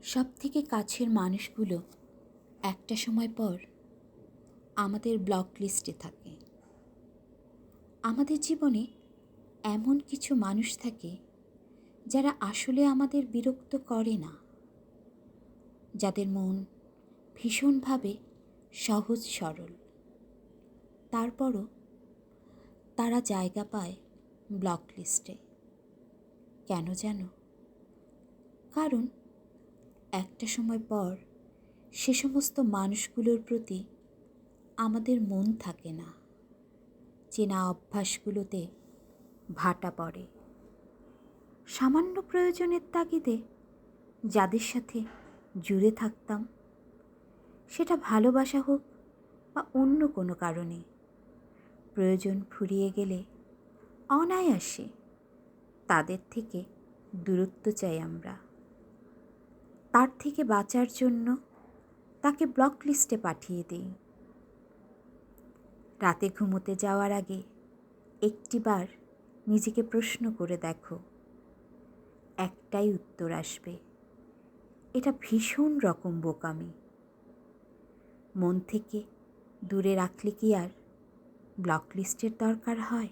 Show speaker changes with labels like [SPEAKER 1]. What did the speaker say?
[SPEAKER 1] সবথেকে কাছের মানুষগুলো একটা সময় পর আমাদের ব্লক লিস্টে থাকে। আমাদের জীবনে এমন কিছু মানুষ থাকে যারা আসলে আমাদের বিরক্ত করে না, যাদের মন ভীষণভাবে সহজ সরল। তারপরও তারা জায়গা পায় ব্লক লিস্টে। কেন জানো? কারণ একটা সময় পর সে সমস্ত মানুষগুলোর প্রতি আমাদের মন থাকে না, চেনা অভ্যাসগুলোতে ভাটা পড়ে। সামান্য প্রয়োজনের তাগিদে যাদের সাথে জুড়ে থাকতাম, সেটা ভালোবাসা হোক বা অন্য কোনো কারণে, প্রয়োজন ফুরিয়ে গেলে অনায়াসে তাদের থেকে দূরত্ব চাই আমরা। তার থেকে বাঁচার জন্য তাকে ব্লক লিস্টে পাঠিয়ে দিই। রাতে ঘুমোতে যাওয়ার আগে একটিবার নিজেকে প্রশ্ন করে দেখো, একটাই উত্তর আসবে, এটা ভীষণ রকম বোকামি। মন থেকে দূরে রাখলে কি আর ব্লক লিস্টের দরকার হয়?